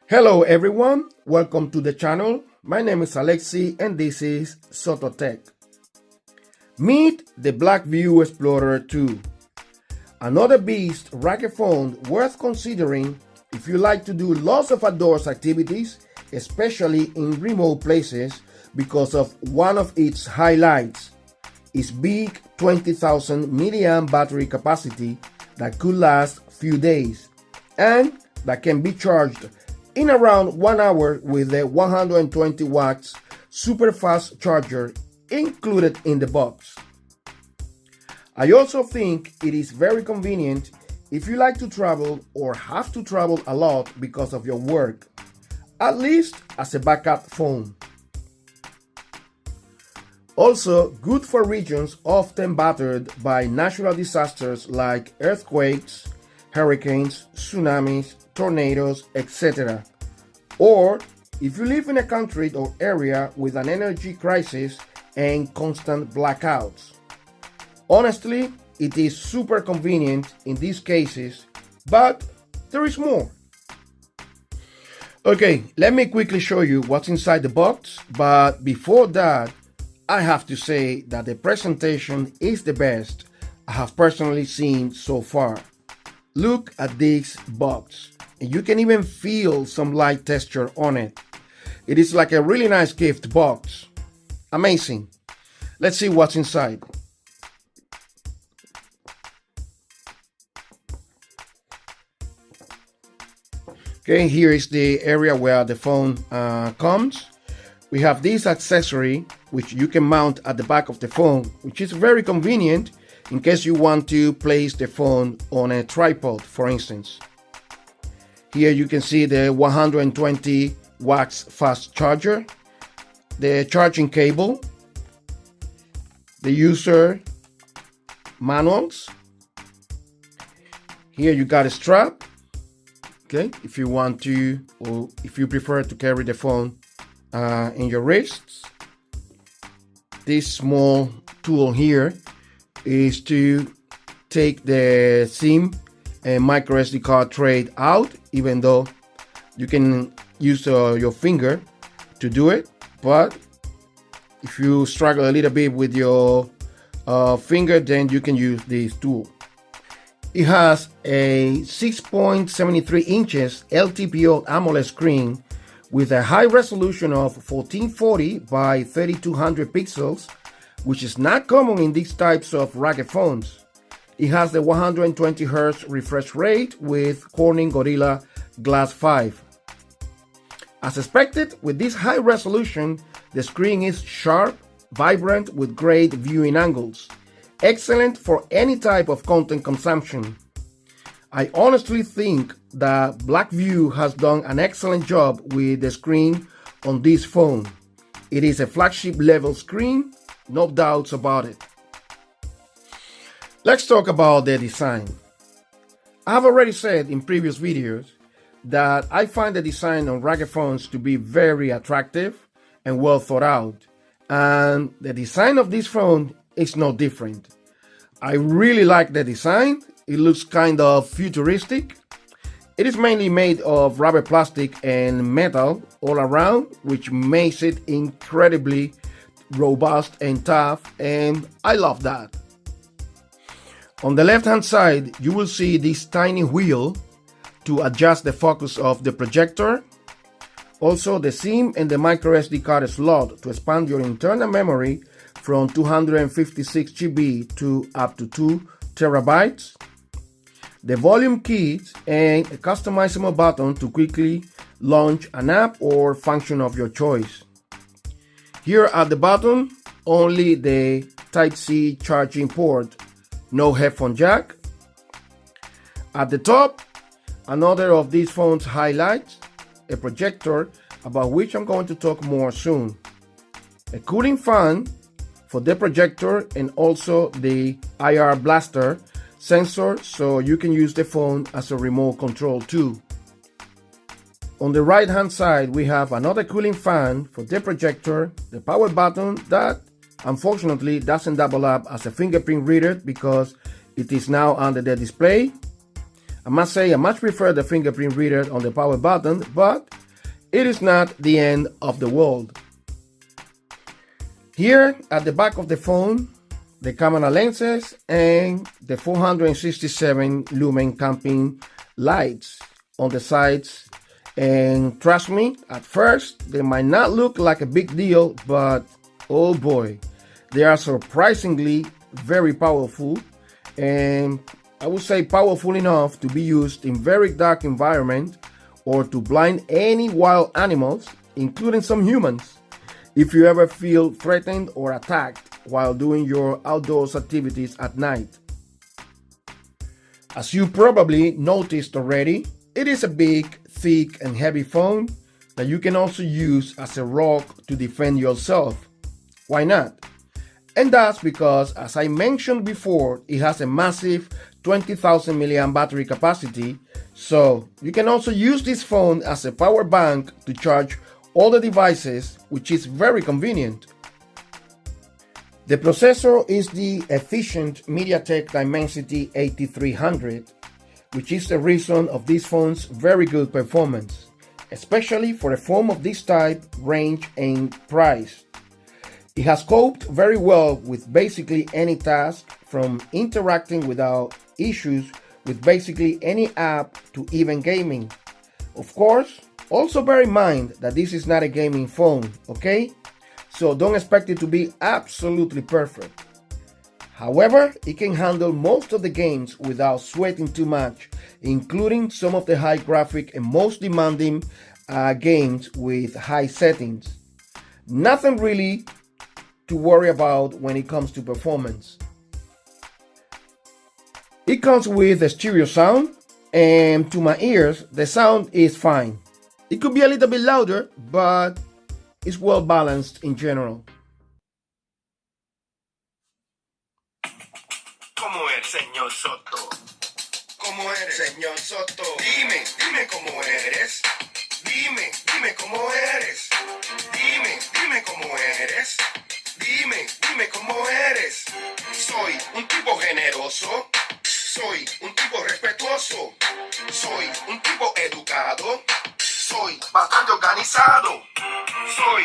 Hello everyone, welcome to the channel. My name is Alexi and this is Soto-Tek. Meet the Blackview Xplore 2. Another beast racket phone worth considering if you like to do lots of outdoors activities, especially in remote places because of one of its highlights, its big 20,000 milliamp battery capacity that could last few days and that can be charged in around 1 hour with the 120 watts super fast charger included in the box. I also think it is very convenient if you like to travel or have to travel a lot because of your work, at least as a backup phone. Also good for regions often battered by natural disasters like earthquakes, hurricanes, tsunamis, tornadoes, etc. Or if you live in a country or area with an energy crisis and constant blackouts. Honestly, it is super convenient in these cases, but there is more. Okay, let me quickly show you what's inside the box, but before that, I have to say that the presentation is the best I have personally seen so far. Look at this box, and you can even feel some light texture on it. It is like a really nice gift box. Amazing. Let's see what's inside. Okay, here is the area where the phone comes. We have this accessory which you can mount at the back of the phone, which is very convenient in case you want to place the phone on a tripod, for instance. Here you can see the 120 watts fast charger, the charging cable, the user manuals. Here you got a strap, okay, if you want to or if you prefer to carry the phone in your wrists. This small tool here is to take the SIM and micro SD card tray out, even though you can use your finger to do it, but if you struggle a little bit with your finger, then you can use this tool. It has a 6.73 inches LTPO AMOLED screen with a high resolution of 1440 by 3200 pixels, which is not common in these types of racket phones. It has the 120 Hz refresh rate with Corning Gorilla Glass 5. As expected, with this high resolution, the screen is sharp, vibrant with great viewing angles. Excellent for any type of content consumption. I honestly think that Blackview has done an excellent job with the screen on this phone. It is a flagship level screen, no doubts about it. Let's talk about the design. I have already said in previous videos that I find the design on racket phones to be very attractive and well thought out, and the design of this phone is no different. I really like the design. It looks kind of futuristic. It is mainly made of rubber plastic and metal all around, which makes it incredibly robust and tough, and I love that. On the left hand side, you will see this tiny wheel to adjust the focus of the projector. Also the SIM and the micro SD card slot to expand your internal memory from 256 GB to up to 2 terabytes. The volume keys and a customizable button to quickly launch an app or function of your choice. Here at the bottom, only the Type-C charging port, no headphone jack. At the top, another of these phone's highlights, a projector about which I'm going to talk more soon. A cooling fan for the projector and also the IR blaster sensor so you can use the phone as a remote control too. On the right hand side we have another cooling fan for the projector, the power button that unfortunately doesn't double up as a fingerprint reader because it is now under the display, I must say I much prefer the fingerprint reader on the power button, but it is not the end of the world. Here at the back of the phone, the camera lenses and the 467 lumen camping lights on the sides. And trust me, at first they might not look like a big deal, but oh boy, they are surprisingly very powerful, and I would say powerful enough to be used in very dark environment or to blind any wild animals, including some humans, if you ever feel threatened or attacked while doing your outdoors activities at night. As you probably noticed already, it is a big, thick and heavy phone that you can also use as a rock to defend yourself. Why not? And that's because, as I mentioned before, it has a massive 20,000 mAh battery capacity, so you can also use this phone as a power bank to charge all the devices, which is very convenient. The processor is the efficient MediaTek Dimensity 8300, which is the reason of this phone's very good performance, especially for a phone of this type, range and price. It has coped very well with basically any task, from interacting without issues with basically any app to even gaming. Of course, also bear in mind that this is not a gaming phone, okay? So don't expect it to be absolutely perfect. However, it can handle most of the games without sweating too much, including some of the high graphic and most demanding games with high settings. Nothing really to worry about when it comes to performance. It comes with a stereo sound, and to my ears, the sound is fine. It could be a little bit louder, but it's well balanced in general. ¿Cómo eres, Señor Soto? ¿Cómo eres, Señor Soto? Dime cómo eres. Dime cómo eres. Dime cómo eres. Dime cómo eres. Soy un tipo generoso. Soy un tipo respetuoso. Soy un tipo educado. Soy bastante organizado. Soy.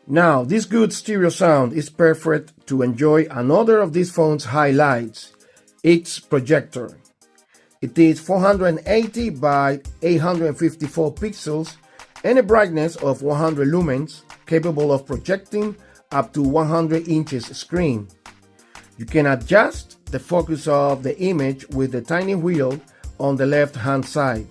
Now, this good stereo sound is perfect to enjoy another of this phone's highlights, its projector. It is 480 by 854 pixels and a brightness of 100 lumens, capable of projecting up to 100 inches screen. You can adjust the focus of the image with the tiny wheel on the left hand side.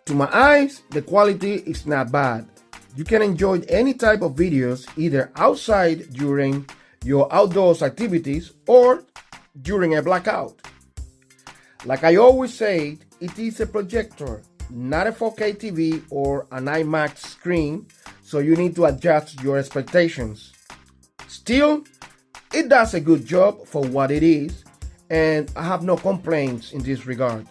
To my eyes, the quality is not bad. You can enjoy any type of videos either outside during your outdoors activities or during a blackout. Like I always say, it is a projector, not a 4K TV or an IMAX screen, so you need to adjust your expectations. Still, it does a good job for what it is, and I have no complaints in this regard.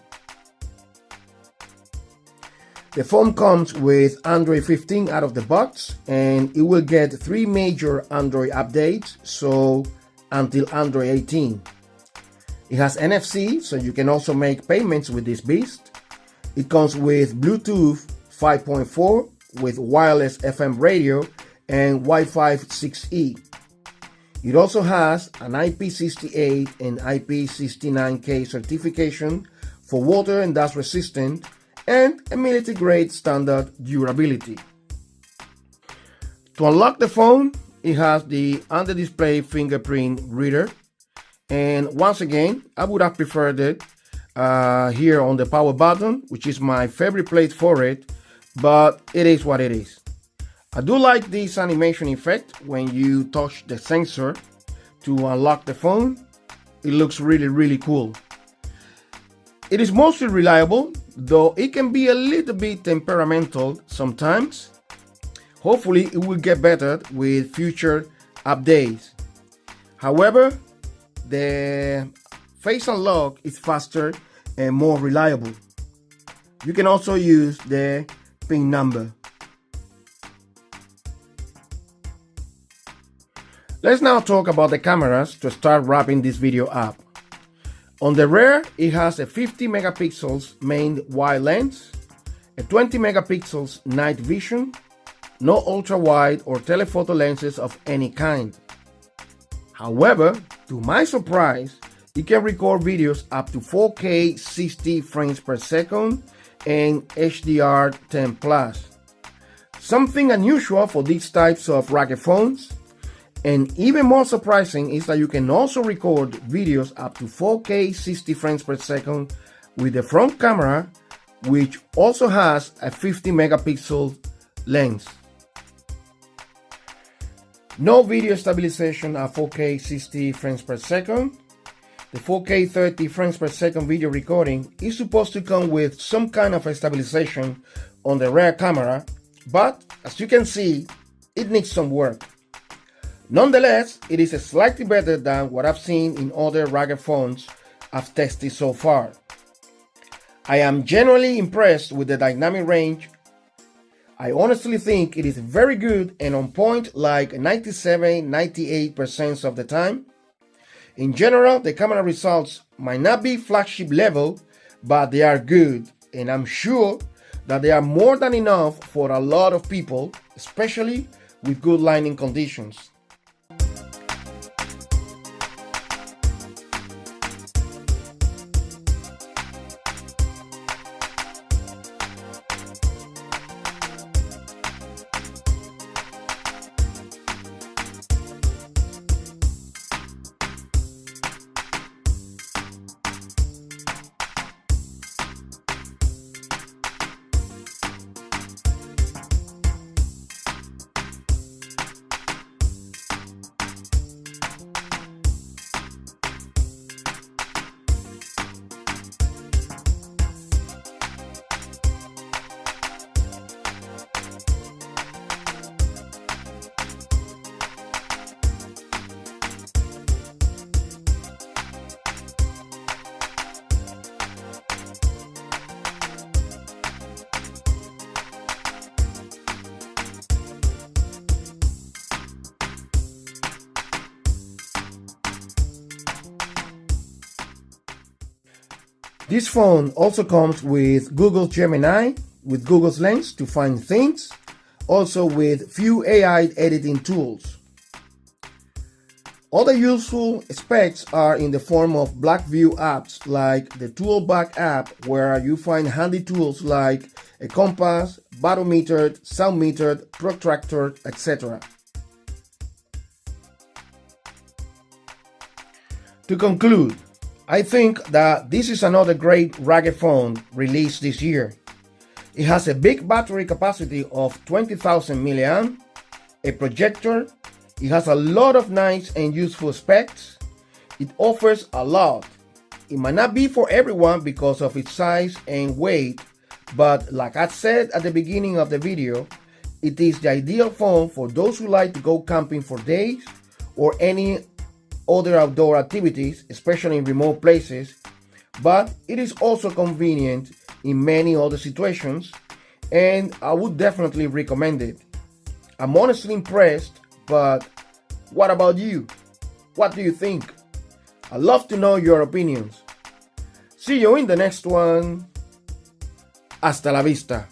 The phone comes with Android 15 out of the box, and it will get 3 major Android updates, so until Android 18. It has NFC, so you can also make payments with this beast. It comes with Bluetooth 5.4 with wireless FM radio and Wi-Fi 6E. It also has an IP68 and IP69K certification for water and dust resistant, and a military-grade standard durability. To unlock the phone, it has the under-display fingerprint reader, and once again, I would have preferred it here on the power button, which is my favorite place for it, but it is what it is. I do like this animation effect when you touch the sensor to unlock the phone. It looks really cool. It is mostly reliable, though it can be a little bit temperamental sometimes. Hopefully it will get better with future updates. However, the face unlock is faster and more reliable. You can also use the PIN number. Let's now talk about the cameras to start wrapping this video up. On the rear, it has a 50 megapixels main wide lens, a 20 megapixels night vision, no ultra-wide or telephoto lenses of any kind. However, to my surprise, it can record videos up to 4K 60 frames per second and HDR10+. Something unusual for these types of rugged phones, and even more surprising is that you can also record videos up to 4K 60 frames per second with the front camera, which also has a 50 megapixel lens. No video stabilization at 4K 60 frames per second. The 4K 30 frames per second video recording is supposed to come with some kind of a stabilization on the rear camera, but as you can see, it needs some work. Nonetheless, it is slightly better than what I've seen in other rugged phones I've tested so far. I am generally impressed with the dynamic range. I honestly think it is very good and on point like 97-98% of the time. In general, the camera results might not be flagship level, but they are good, and I'm sure that they are more than enough for a lot of people, especially with good lighting conditions. This phone also comes with Google Gemini, with Google's Lens to find things, also with few AI editing tools. Other useful specs are in the form of Blackview apps like the Toolback app, where you find handy tools like a compass, barometer, sound meter, protractor, etc. To conclude, I think that this is another great rugged phone released this year. It has a big battery capacity of 20,000 mAh, a projector, it has a lot of nice and useful specs, it offers a lot. It might not be for everyone because of its size and weight, but like I said at the beginning of the video, it is the ideal phone for those who like to go camping for days or any other outdoor activities, especially in remote places, but it is also convenient in many other situations, and I would definitely recommend it. I'm honestly impressed, but what about you? What do you think? I'd love to know your opinions. See you in the next one. Hasta la vista.